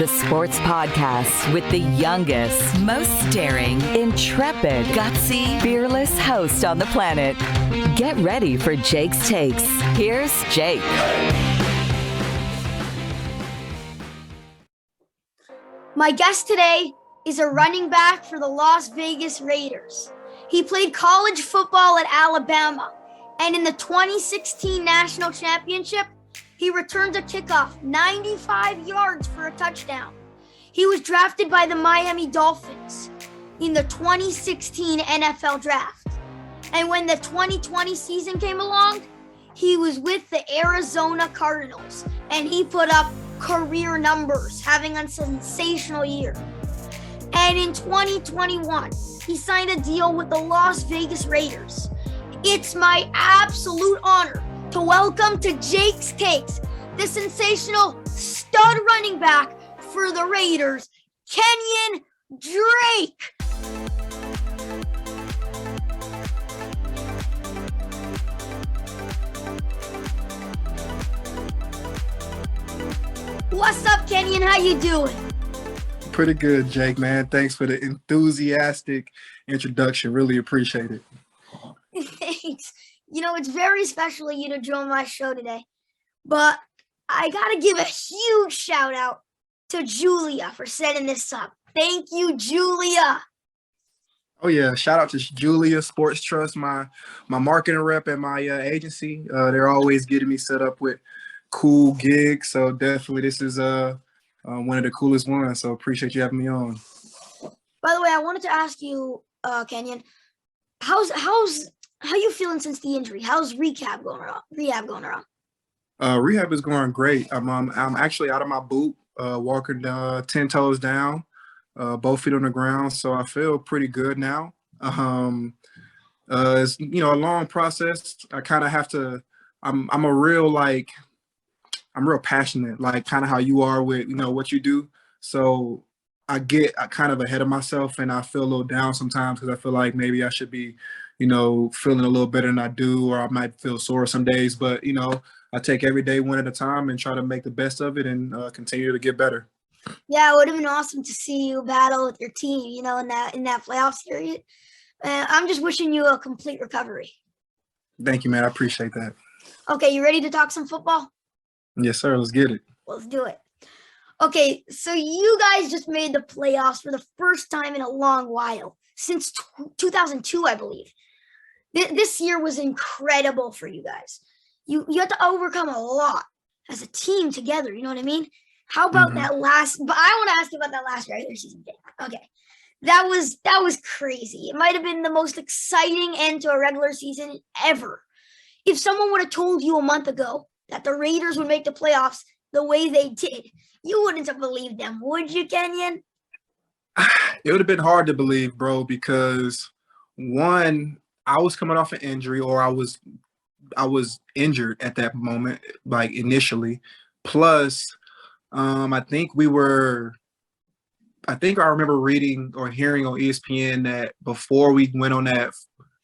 the sports podcast with the youngest, most daring, intrepid, gutsy, fearless host on the planet. Get ready for Jake's Takes. Here's Jake. My guest today is a running back for the Las Vegas Raiders. He played college football at Alabama, and in the 2016 National Championship, he returned a kickoff 95 yards for a touchdown. He was drafted by the Miami Dolphins in the 2016 NFL Draft. And when the 2020 season came along, he was with the Arizona Cardinals, and he put up career numbers, having a sensational year. And in 2021, he signed a deal with the Las Vegas Raiders. It's my absolute honor to welcome to Jake's Takes the sensational stud running back for the Raiders, Kenyan Drake. What's up, Kenyan? How you doing? Pretty good, Jake, man. Thanks for the enthusiastic introduction. Really appreciate it. Thanks. You know, it's very special of you to join my show today. But I got to give a huge shout out to Julia for setting this up. Thank you, Julia. Oh, yeah. Shout out to Julia Sports Trust, my marketing rep at my agency. They're always getting me set up with cool gigs. So definitely this is one of the coolest ones. So appreciate you having me on. By the way, I wanted to ask you, Kenyan, how you feeling since the injury? How's rehab going around? Rehab is going great. I'm actually out of my boot, walking 10 toes down, both feet on the ground. So I feel pretty good now. It's a long process. I kind of have to. I'm real passionate, like kind of how you are with what you do. So I get kind of ahead of myself, and I feel a little down sometimes because I feel like maybe I should be feeling a little better than I do, or I might feel sore some days. But I take every day one at a time and try to make the best of it and continue to get better. Yeah, it would have been awesome to see you battle with your team, in that playoff series. I'm just wishing you a complete recovery. Thank you, man. I appreciate that. Okay, you ready to talk some football? Yes, sir. Let's get it. Let's do it. Okay, so you guys just made the playoffs for the first time in a long while, since 2002, I believe. This year was incredible for you guys. You had to overcome a lot as a team together, you know what I mean? How about that last, but I want to ask you about that last regular season game. Okay. That was crazy. It might have been the most exciting end to a regular season ever. If someone would have told you a month ago that the Raiders would make the playoffs the way they did, you wouldn't have believed them, would you, Kenyan? It would have been hard to believe, bro, because one, I was coming off an injury, or I was injured at that moment, like initially. Plus, I remember reading or hearing on ESPN that before we went on that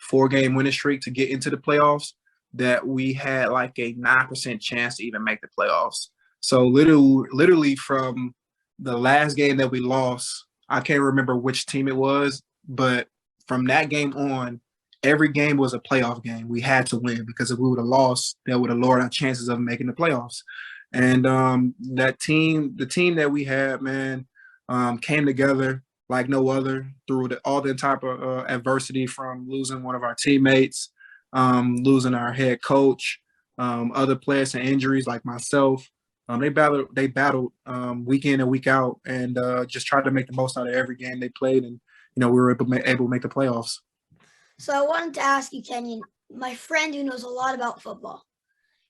4-game winning streak to get into the playoffs, that we had like a 9% chance to even make the playoffs. So literally from the last game that we lost, I can't remember which team it was, but from that game on, every game was a playoff game. We had to win, because if we would have lost, that would have lowered our chances of making the playoffs. And the team that we had, man, came together like no other through all the type of adversity, from losing one of our teammates, losing our head coach, other players and injuries like myself. They battled week in and week out, and just tried to make the most out of every game they played, and we were able to make the playoffs. So I wanted to ask you, Kenyan, my friend who knows a lot about football,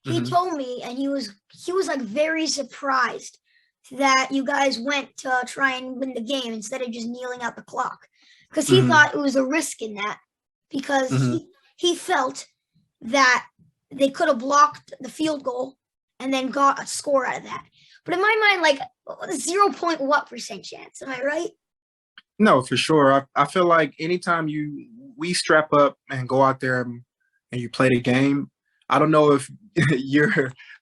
he told me, and he was like very surprised that you guys went to try and win the game instead of just kneeling out the clock, because he thought it was a risk in that, because he felt that they could have blocked the field goal and then got a score out of that. But in my mind, like 0.what% chance. Am I right? No, for sure. I feel like anytime we strap up and go out there and you play the game, I don't know if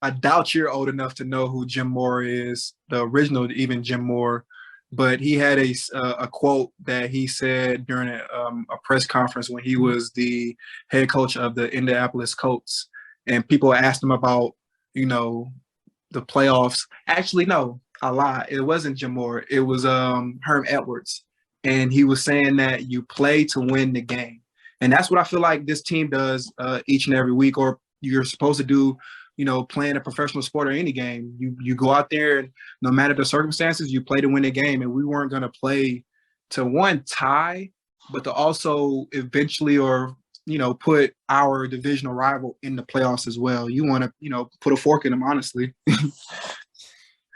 I doubt you're old enough to know who Jim Moore is, the original, even Jim Moore. But he had a quote that he said during a press conference when he was the head coach of the Indianapolis Colts, and people asked him about, the playoffs. Actually, no, I lied. It wasn't Jim Moore. It was Herm Edwards, and he was saying that you play to win the game, and that's what I feel like this team does each and every week, or you're supposed to do. Playing a professional sport or any game, you go out there and no matter the circumstances, you play to win the game. And we weren't going to play to one tie, but to also eventually put our divisional rival in the playoffs as well. You want to, put a fork in them, honestly.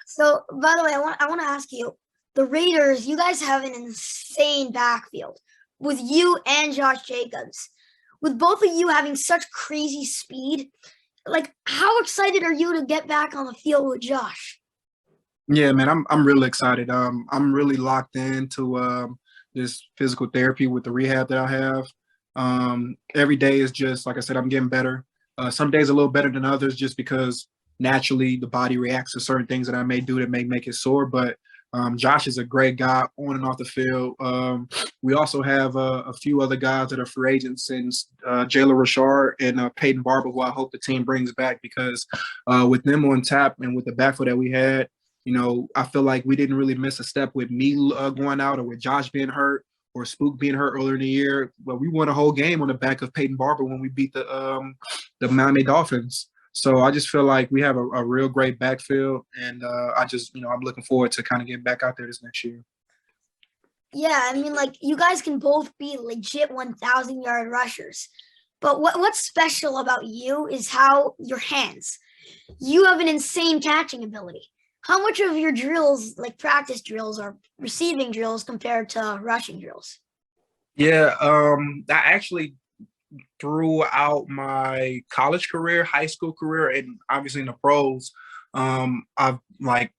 So, by the way, I want to ask you, the Raiders, you guys have an insane backfield with you and Josh Jacobs. With both of you having such crazy speed, like, how excited are you to get back on the field with Josh? Yeah, man, I'm really excited. I'm really locked into this physical therapy with the rehab that I have. Every day is just, like I said, I'm getting better. Some days a little better than others just because naturally the body reacts to certain things that I may do that may make it sore. But Josh is a great guy on and off the field. We also have a few other guys that are free agents, and Jalen Richard and Peyton Barber, who I hope the team brings back, because with them on tap and with the backfield that we had, I feel like we didn't really miss a step with me going out or with Josh being hurt or Spook being hurt earlier in the year. But we won a whole game on the back of Peyton Barber when we beat the Miami Dolphins. So I just feel like we have a real great backfield, and I'm looking forward to kind of getting back out there this next year. Yeah, I mean, like, you guys can both be legit 1,000-yard rushers. But what's special about you is how your hands. You have an insane catching ability. How much of your drills, like practice drills, are receiving drills compared to rushing drills? Yeah, I actually throughout my college career, high school career, and obviously in the pros, I've like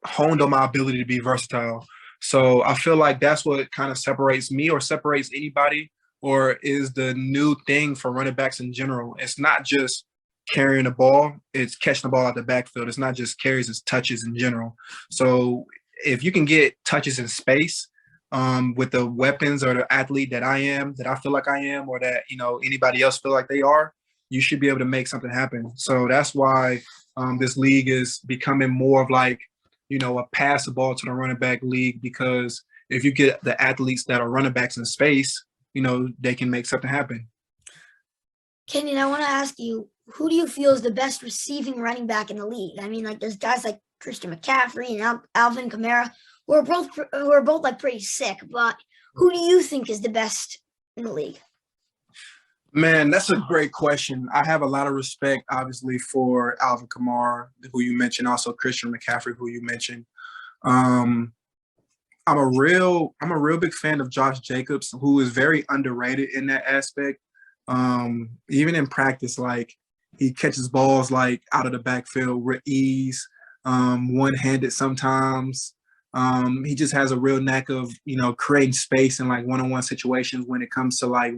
honed on my ability to be versatile. So I feel like that's what kind of separates me or separates anybody, or is the new thing for running backs in general. It's not just carrying the ball, it's catching the ball out the backfield. It's not just carries, it's touches in general. So if you can get touches in space, with the weapons or the athlete that I feel like I am, or that, anybody else feel like they are, you should be able to make something happen. So that's why this league is becoming more of like, a pass the ball to the running back league, because if you get the athletes that are running backs in space, they can make something happen. Kenyan, I want to ask you, who do you feel is the best receiving running back in the league? I mean, like, there's guys like Christian McCaffrey and Alvin Kamara, who are both like pretty sick, but who do you think is the best in the league? Man, that's a great question. I have a lot of respect, obviously, for Alvin Kamara, who you mentioned, also Christian McCaffrey, who you mentioned. Um, I'm a real big fan of Josh Jacobs, who is very underrated in that aspect. Even in practice, like, he catches balls like out of the backfield with ease, one-handed sometimes. He just has a real knack of, creating space in like one-on-one situations when it comes to like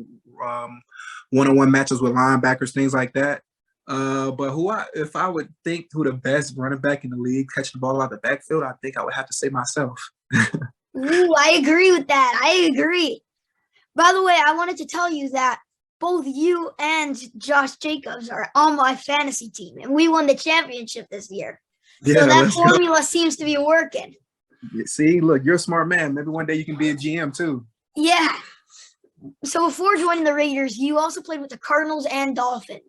one-on-one matches with linebackers, things like that. But if I would think who the best running back in the league catching the ball out the backfield, I think I would have to say myself. Ooh, I agree with that. I agree. By the way, I wanted to tell you that both you and Josh Jacobs are on my fantasy team, and we won the championship this year. Yeah, so that formula seems to be working. See, look, you're a smart man. Maybe one day you can be a GM too. Yeah. So before joining the Raiders, you also played with the Cardinals and Dolphins.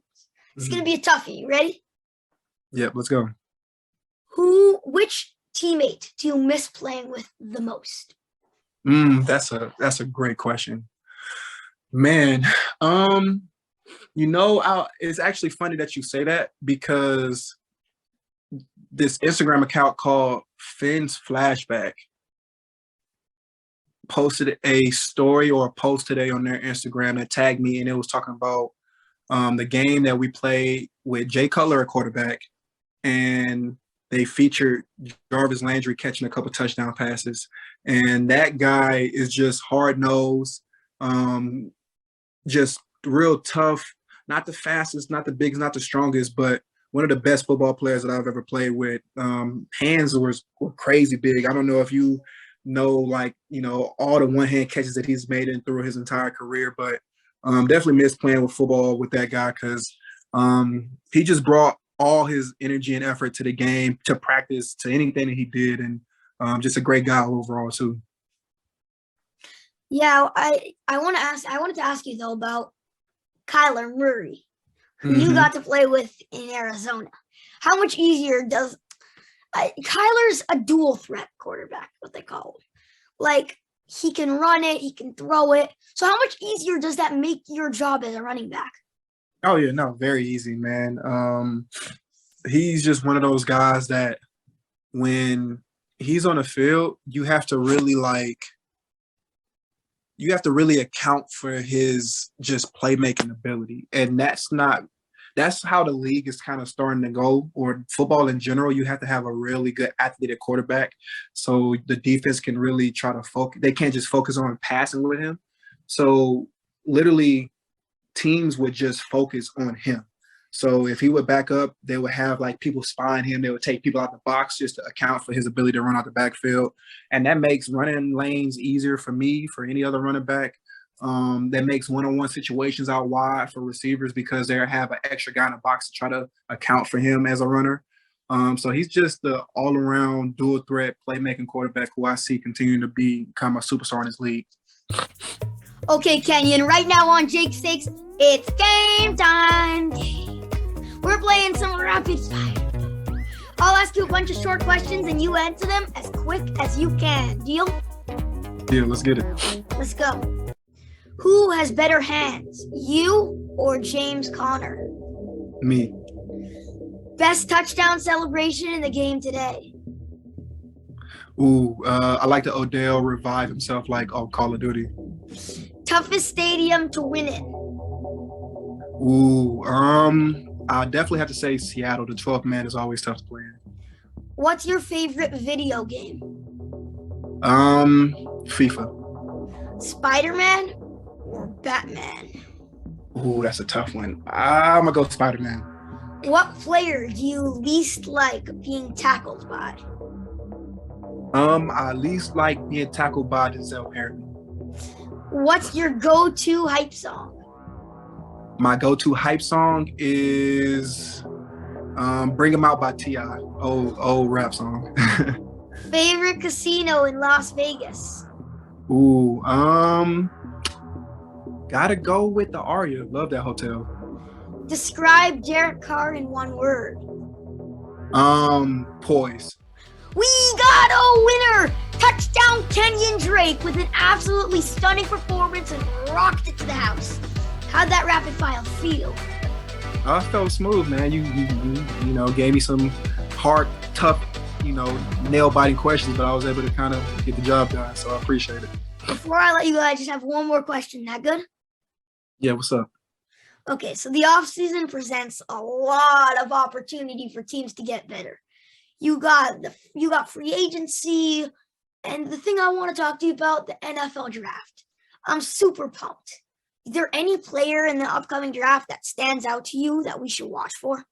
It's going to be a toughie. You ready? Yep, let's go. Which teammate do you miss playing with the most? That's a great question. Man, it's actually funny that you say that, because this Instagram account called Finn's Flashback posted a story or a post today on their Instagram that tagged me, and it was talking about the game that we played with Jay Cutler at quarterback, and they featured Jarvis Landry catching a couple touchdown passes. And that guy is just hard-nosed, just real tough, not the fastest, not the biggest, not the strongest, but one of the best football players that I've ever played with. Hands were crazy big. I don't know if you know, like, all the one-hand catches that he's made in through his entire career, but definitely miss playing with football with that guy because he just brought all his energy and effort to the game, to practice, to anything that he did, and just a great guy overall too. Yeah, I wanted to ask you though about Kyler Murray, who you Mhm. got to play with in Arizona. How much easier does Kyler's a dual threat quarterback, what they call him? Like, he can run it, he can throw it. So how much easier does that make your job as a running back? Oh yeah, no, very easy, man. He's just one of those guys that when he's on the field, you have to really account for his just playmaking ability. And that's how the league is kind of starting to go, or football in general. You have to have a really good athlete at quarterback. So the defense can really try to focus. They can't just focus on passing with him. So literally teams would just focus on him. So if he would back up, they would have like people spying him. They would take people out the box just to account for his ability to run out the backfield. And that makes running lanes easier for me, for any other running back. That makes one-on-one situations out wide for receivers because they have an extra guy in the box to try to account for him as a runner. So he's just the all-around dual threat playmaking quarterback who I see continuing to become a superstar in this league. Okay, Kenyan, right now on Jake's Takes, it's game time. We're playing some rapid fire. I'll ask you a bunch of short questions and you answer them as quick as you can. Deal? Yeah, let's get it. Let's go. Who has better hands, you or James Conner? Me. Best touchdown celebration in the game today? Ooh, I like the Odell revive himself like on Call of Duty. Toughest stadium to win in? Ooh, I definitely have to say Seattle. The 12th man is always tough to play in. What's your favorite video game? FIFA. Spider-Man or Batman? Ooh, that's a tough one. I'm gonna go Spider-Man. What player do you least like being tackled by? I least like being tackled by Giselle Perry. What's your go-to hype song? My go-to hype song is "Bring 'Em Out" by T.I. Old rap song. Favorite casino in Las Vegas? Ooh, gotta go with the Aria. Love that hotel. Describe Derek Carr in one word. Poise. We got a winner! Touchdown Kenyan Drake with an absolutely stunning performance and rocked it to the house. How'd that rapid fire feel? I felt smooth, man. You gave me some hard, tough, nail-biting questions, but I was able to kind of get the job done, so I appreciate it. Before I let you go, I just have one more question. That good? Yeah, what's up? Okay, so the offseason presents a lot of opportunity for teams to get better. You got free agency, and the thing I want to talk to you about, the NFL draft. I'm super pumped. Is there any player in the upcoming draft that stands out to you that we should watch for?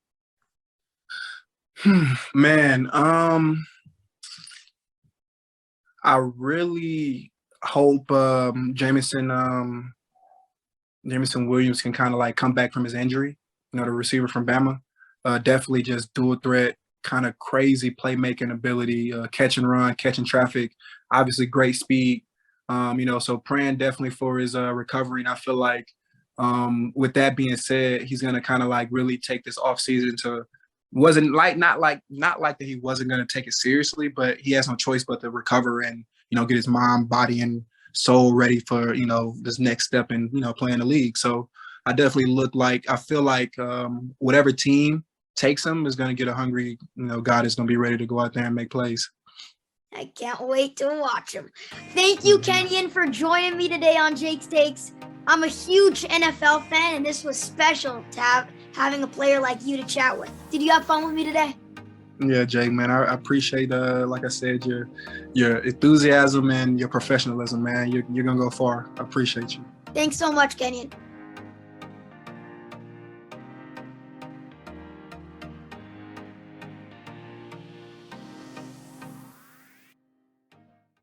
Man, I really hope Jameson Williams can kind of like come back from his injury. The receiver from Bama. Definitely just dual threat, kind of crazy playmaking ability, catch and run, catching traffic, obviously great speed. So praying definitely for his recovery. And I feel like with that being said, he's gonna kind of like really take this offseason to not like that he wasn't gonna take it seriously, but he has no choice but to recover and get his mind, body, and soul ready for this next step in playing the league. So I definitely I feel like whatever team takes him is going to get a hungry guy that's going to be ready to go out there and make plays. I can't wait to watch him. Thank you, Kenyan, for joining me today on Jake's Takes. I'm a huge NFL fan, and this was special to having a player like you to chat with. Did you have fun with me today? Yeah, Jake, man, I appreciate, like I said, your enthusiasm and your professionalism, man. You're going to go far. I appreciate you. Thanks so much, Kenyan.